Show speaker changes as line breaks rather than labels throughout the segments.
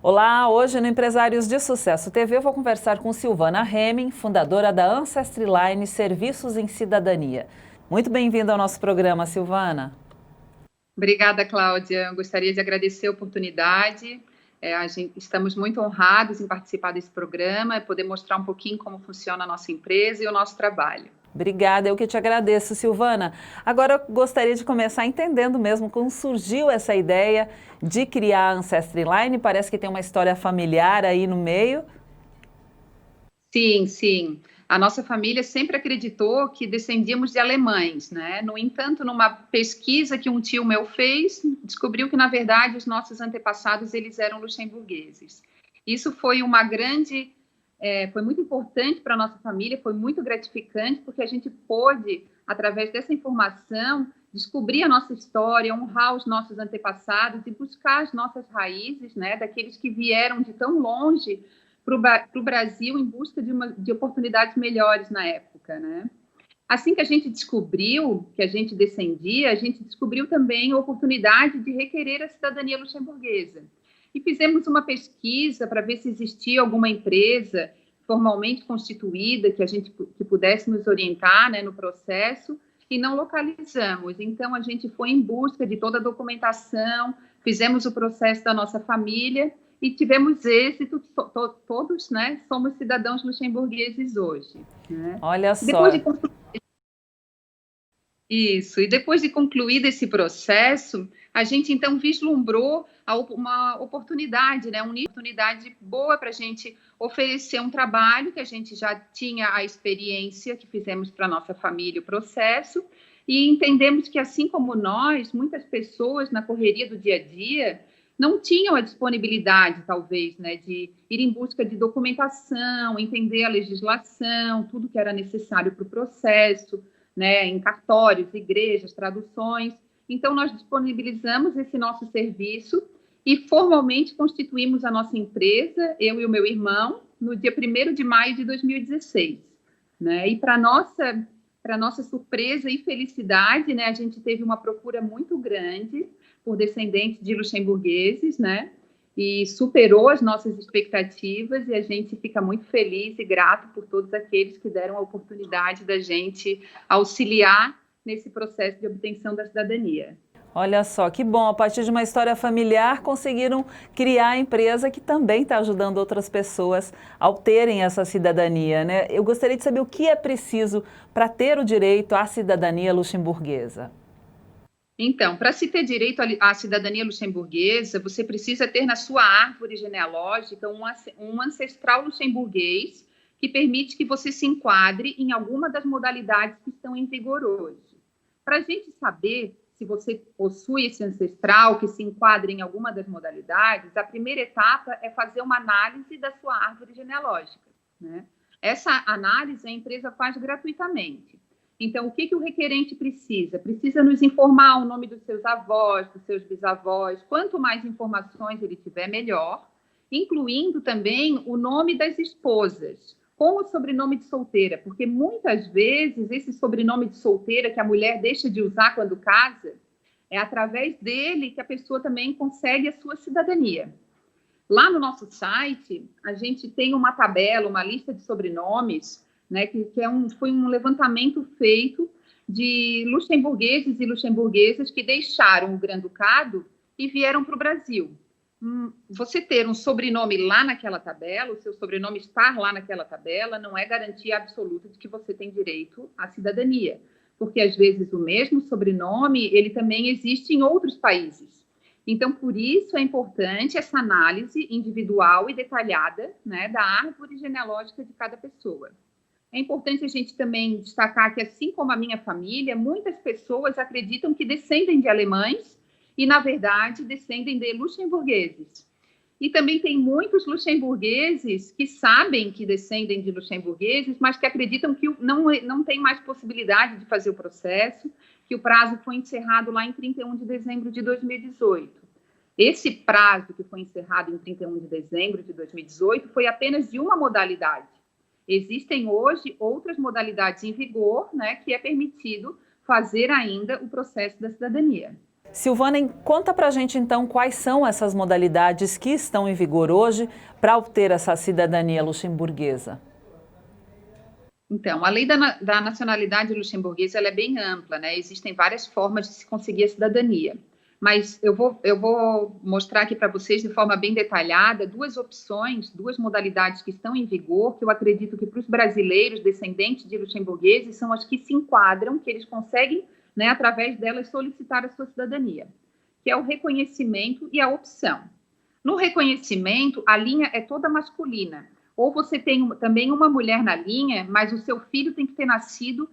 Olá, hoje no Empresários de Sucesso TV eu vou conversar com Silvana Hemming, fundadora da Ancestry Line Serviços em Cidadania. Muito bem-vinda ao nosso programa, Silvana.
Obrigada, Cláudia. Gostaria de agradecer a oportunidade. Estamos muito honrados em participar desse programa e poder mostrar um pouquinho como funciona a nossa empresa e o nosso trabalho.
Obrigada, eu que te agradeço, Silvana. Agora eu gostaria de começar entendendo mesmo como surgiu essa ideia de criar a Ancestry Line. Parece que tem uma história familiar aí no meio.
Sim. A nossa família sempre acreditou que descendíamos de alemães, né? No entanto, numa pesquisa que um tio meu fez, descobriu que, na verdade, os nossos antepassados, eles eram luxemburgueses. Isso foi uma grande... foi muito importante para a nossa família, foi muito gratificante, porque a gente pôde, através dessa informação, descobrir a nossa história, honrar os nossos antepassados e buscar as nossas raízes, né? Daqueles que vieram de tão longe para o Brasil em busca de oportunidades melhores na época, né? Assim que a gente descobriu que a gente descendia, a gente descobriu também a oportunidade de requerer a cidadania luxemburguesa. E fizemos uma pesquisa para ver se existia alguma empresa formalmente constituída que pudesse nos orientar, né, no processo, e não localizamos. Então, a gente foi em busca de toda a documentação, fizemos o processo da nossa família e tivemos êxito, todos, né, somos cidadãos luxemburgueses hoje. Né?
Olha só.
E depois de concluído esse processo, a gente então vislumbrou uma oportunidade, né, uma oportunidade boa para a gente oferecer um trabalho que a gente já tinha a experiência, que fizemos para a nossa família o processo, e entendemos que, assim como nós, muitas pessoas na correria do dia a dia não tinham a disponibilidade, talvez, né, de ir em busca de documentação, entender a legislação, tudo que era necessário para o processo, né, em cartórios, igrejas, traduções. Então, nós disponibilizamos esse nosso serviço e formalmente constituímos a nossa empresa, eu e o meu irmão, no dia 1º de maio de 2016. Né? E para nossa surpresa e felicidade, né, a gente teve uma procura muito grande por descendentes de luxemburgueses, né? E superou as nossas expectativas, e a gente fica muito feliz e grato por todos aqueles que deram a oportunidade da gente auxiliar nesse processo de obtenção da cidadania.
Olha só, que bom, a partir de uma história familiar conseguiram criar a empresa que também está ajudando outras pessoas a obterem essa cidadania, né? Eu gostaria de saber o que é preciso para ter o direito à cidadania luxemburguesa.
Então, para se ter direito à cidadania luxemburguesa, você precisa ter na sua árvore genealógica um ancestral luxemburguês que permite que você se enquadre em alguma das modalidades que estão em vigor hoje. Para a gente saber se você possui esse ancestral que se enquadra em alguma das modalidades, a primeira etapa é fazer uma análise da sua árvore genealógica. Né? Essa análise a empresa faz gratuitamente. Então, o que o requerente precisa? Precisa nos informar o nome dos seus avós, dos seus bisavós. Quanto mais informações ele tiver, melhor. Incluindo também o nome das esposas, com o sobrenome de solteira, porque muitas vezes esse sobrenome de solteira que a mulher deixa de usar quando casa, é através dele que a pessoa também consegue a sua cidadania. Lá no nosso site, a gente tem uma tabela, uma lista de sobrenomes, né, que foi um levantamento feito de luxemburgueses e luxemburguesas que deixaram o Grã-Ducado e vieram para o Brasil. Você ter um sobrenome lá naquela tabela, o seu sobrenome estar lá naquela tabela, não é garantia absoluta de que você tem direito à cidadania, porque às vezes o mesmo sobrenome, ele também existe em outros países. Então, por isso é importante essa análise individual e detalhada, né, da árvore genealógica de cada pessoa. É importante a gente também destacar que, assim como a minha família, muitas pessoas acreditam que descendem de alemães e, na verdade, descendem de luxemburgueses. E também tem muitos luxemburgueses que sabem que descendem de luxemburgueses, mas que acreditam que não tem mais possibilidade de fazer o processo, que o prazo foi encerrado lá em 31 de dezembro de 2018. Esse prazo que foi encerrado em 31 de dezembro de 2018 foi apenas de uma modalidade. Existem hoje outras modalidades em vigor, né, que é permitido fazer ainda o processo da cidadania.
Silvana, conta pra gente então quais são essas modalidades que estão em vigor hoje para obter essa cidadania luxemburguesa.
Então, a lei da nacionalidade luxemburguesa ela é bem ampla, né? Existem várias formas de se conseguir a cidadania. Mas eu vou mostrar aqui para vocês de forma bem detalhada duas opções, duas modalidades que estão em vigor, que eu acredito que para os brasileiros descendentes de luxemburgueses são as que se enquadram, que eles conseguem, né, através delas, solicitar a sua cidadania, que é o reconhecimento e a opção. No reconhecimento, a linha é toda masculina. Ou você tem também uma mulher na linha, mas o seu filho tem que ter nascido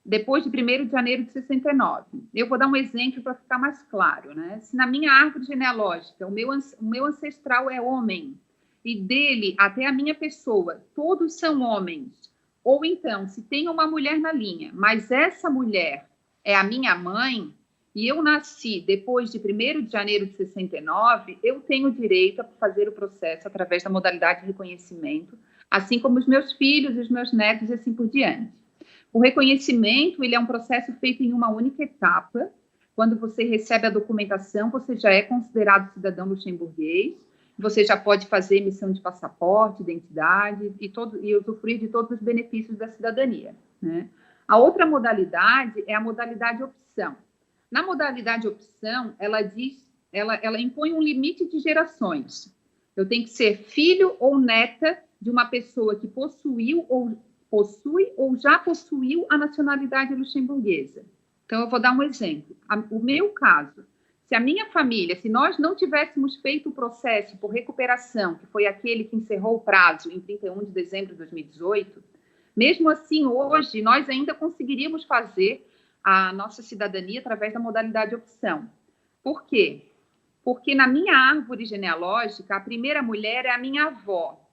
depois de 1º de janeiro de 69. Eu vou dar um exemplo para ficar mais claro, né? Se na minha árvore genealógica o meu ancestral é homem e dele até a minha pessoa todos são homens, ou então se tem uma mulher na linha, mas essa mulher é a minha mãe e eu nasci depois de 1º de janeiro de 69, eu tenho direito a fazer o processo através da modalidade de reconhecimento, assim como os meus filhos, os meus netos e assim por diante. O reconhecimento, ele é um processo feito em uma única etapa. Quando você recebe a documentação, você já é considerado cidadão luxemburguês, você já pode fazer emissão de passaporte, identidade e usufruir de todos os benefícios da cidadania, né? A outra modalidade é a modalidade opção. Na modalidade opção, ela impõe um limite de gerações. Eu tenho que ser filho ou neta de uma pessoa que possui ou já possuiu a nacionalidade luxemburguesa. Então, eu vou dar um exemplo. O meu caso, se a minha família, se nós não tivéssemos feito o processo por recuperação, que foi aquele que encerrou o prazo em 31 de dezembro de 2018, mesmo assim, hoje, nós ainda conseguiríamos fazer a nossa cidadania através da modalidade opção. Por quê? Porque na minha árvore genealógica, a primeira mulher é a minha avó.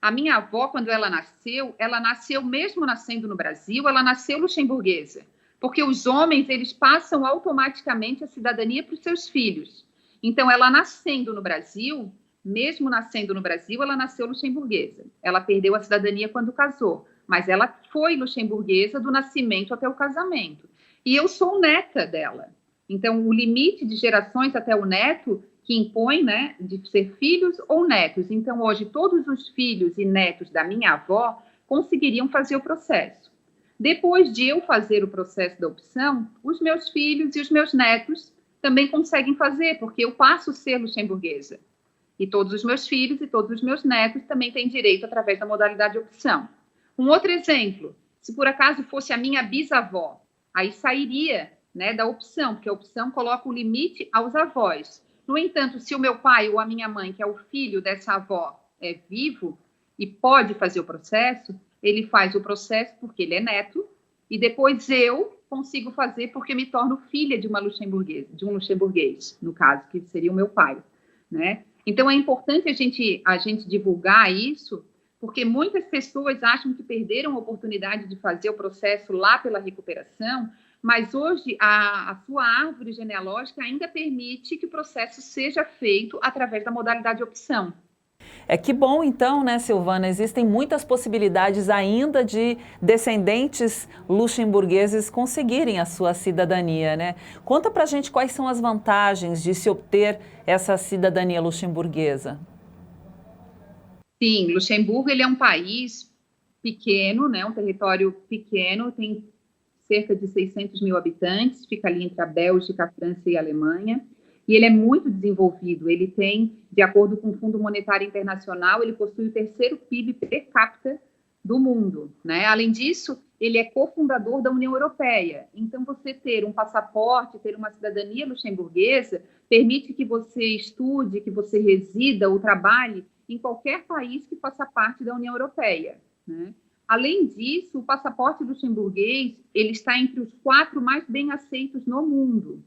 A minha avó, quando ela nasceu mesmo nascendo no Brasil, ela nasceu luxemburguesa. Porque os homens, eles passam automaticamente a cidadania para os seus filhos. Então, ela nascendo no Brasil, mesmo nascendo no Brasil, ela nasceu luxemburguesa. Ela perdeu a cidadania quando casou, mas ela foi luxemburguesa do nascimento até o casamento. E eu sou neta dela. Então, o limite de gerações até o neto que impõe, né, de ser filhos ou netos. Então, hoje, todos os filhos e netos da minha avó conseguiriam fazer o processo. Depois de eu fazer o processo da opção, os meus filhos e os meus netos também conseguem fazer, porque eu passo a ser luxemburguesa. E todos os meus filhos e todos os meus netos também têm direito através da modalidade opção. Um outro exemplo, se por acaso fosse a minha bisavó, aí sairia, né, da opção, porque a opção coloca o limite aos avós. No entanto, se o meu pai ou a minha mãe, que é o filho dessa avó, é vivo e pode fazer o processo, ele faz o processo porque ele é neto, e depois eu consigo fazer porque me torno filha de uma luxemburguesa, de um luxemburguês, no caso, que seria o meu pai, né? Então, é importante a gente divulgar isso, porque muitas pessoas acham que perderam a oportunidade de fazer o processo lá pela recuperação, mas hoje a sua árvore genealógica ainda permite que o processo seja feito através da modalidade opção.
Que bom então, né, Silvana? Existem muitas possibilidades ainda de descendentes luxemburgueses conseguirem a sua cidadania, né? Conta pra gente quais são as vantagens de se obter essa cidadania luxemburguesa.
Sim, Luxemburgo ele é um país pequeno, né, um território pequeno, tem cerca de 600 mil habitantes, fica ali entre a Bélgica, a França e a Alemanha, e ele é muito desenvolvido. Ele tem, de acordo com o Fundo Monetário Internacional, ele possui o 3º PIB per capita do mundo, né? Além disso, ele é cofundador da União Europeia. Então, você ter um passaporte, ter uma cidadania luxemburguesa, permite que você estude, que você resida ou trabalhe em qualquer país que faça parte da União Europeia, né? Além disso, o passaporte luxemburguês, ele está entre os 4 mais bem aceitos no mundo.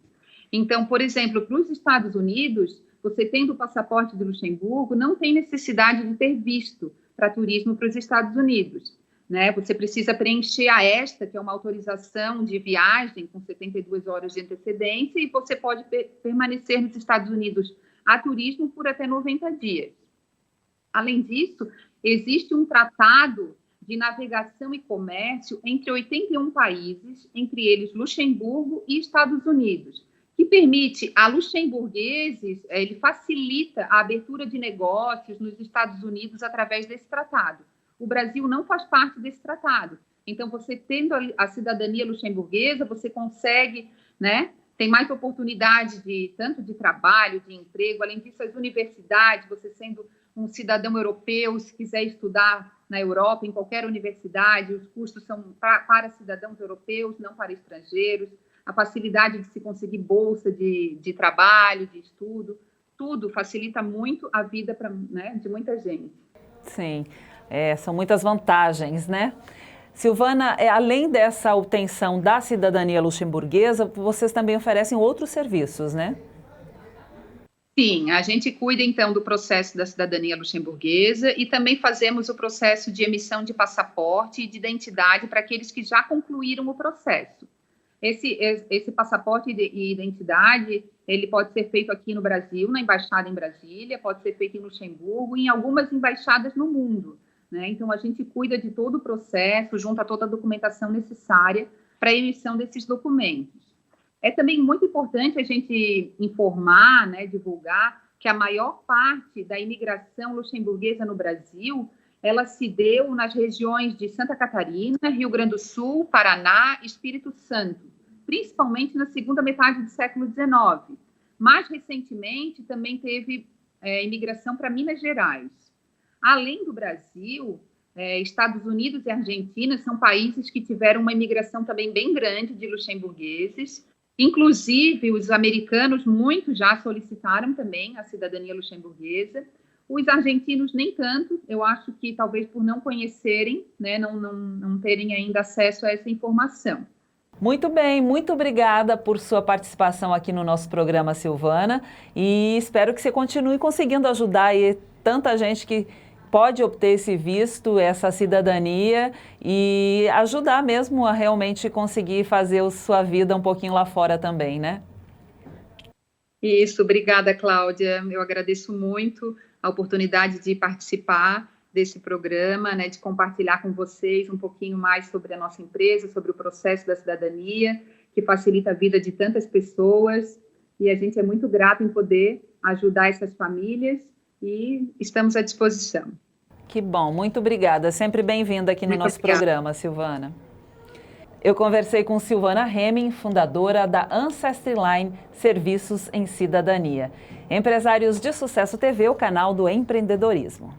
Então, por exemplo, para os Estados Unidos, você tendo o passaporte de Luxemburgo, não tem necessidade de ter visto para turismo para os Estados Unidos, né? Você precisa preencher a ESTA, que é uma autorização de viagem com 72 horas de antecedência, e você pode permanecer nos Estados Unidos a turismo por até 90 dias. Além disso, existe um tratado de navegação e comércio entre 81 países, entre eles Luxemburgo e Estados Unidos, que permite a luxemburgueses, ele facilita a abertura de negócios nos Estados Unidos através desse tratado. O Brasil não faz parte desse tratado. Então, você tendo a cidadania luxemburguesa, você consegue, né, tem mais oportunidade tanto de trabalho, de emprego. Além disso, as universidades, você sendo um cidadão europeu, se quiser estudar na Europa, em qualquer universidade, os custos são para cidadãos europeus, não para estrangeiros. A facilidade de se conseguir bolsa de trabalho, de estudo, tudo facilita muito a vida né, de muita gente.
Sim, são muitas vantagens, né? Silvana, além dessa obtenção da cidadania luxemburguesa, vocês também oferecem outros serviços, né?
Sim, a gente cuida, então, do processo da cidadania luxemburguesa e também fazemos o processo de emissão de passaporte e de identidade para aqueles que já concluíram o processo. Esse passaporte e identidade, ele pode ser feito aqui no Brasil, na embaixada em Brasília, pode ser feito em Luxemburgo e em algumas embaixadas no mundo, né? Então, a gente cuida de todo o processo, junta toda a documentação necessária para a emissão desses documentos. É também muito importante a gente informar, né, divulgar, que a maior parte da imigração luxemburguesa no Brasil, ela se deu nas regiões de Santa Catarina, Rio Grande do Sul, Paraná e Espírito Santo, principalmente na segunda metade do século XIX. Mais recentemente, também teve imigração para Minas Gerais. Além do Brasil, Estados Unidos e Argentina são países que tiveram uma imigração também bem grande de luxemburgueses. Inclusive, os americanos, muitos já solicitaram também a cidadania luxemburguesa. Os argentinos, nem tanto. Eu acho que talvez por não conhecerem, né, não terem ainda acesso a essa informação.
Muito bem, muito obrigada por sua participação aqui no nosso programa, Silvana. E espero que você continue conseguindo ajudar aí tanta gente que pode obter esse visto, essa cidadania e ajudar mesmo a realmente conseguir fazer a sua vida um pouquinho lá fora também, né?
Isso, obrigada, Cláudia. Eu agradeço muito a oportunidade de participar desse programa, né, de compartilhar com vocês um pouquinho mais sobre a nossa empresa, sobre o processo da cidadania, que facilita a vida de tantas pessoas, e a gente é muito grato em poder ajudar essas famílias e estamos à disposição.
Que bom, muito obrigada. Sempre bem-vinda aqui no nosso programa, Silvana. Eu conversei com Silvana Hemming, fundadora da Ancestry Line Serviços em Cidadania. Empresários de Sucesso TV, o canal do empreendedorismo.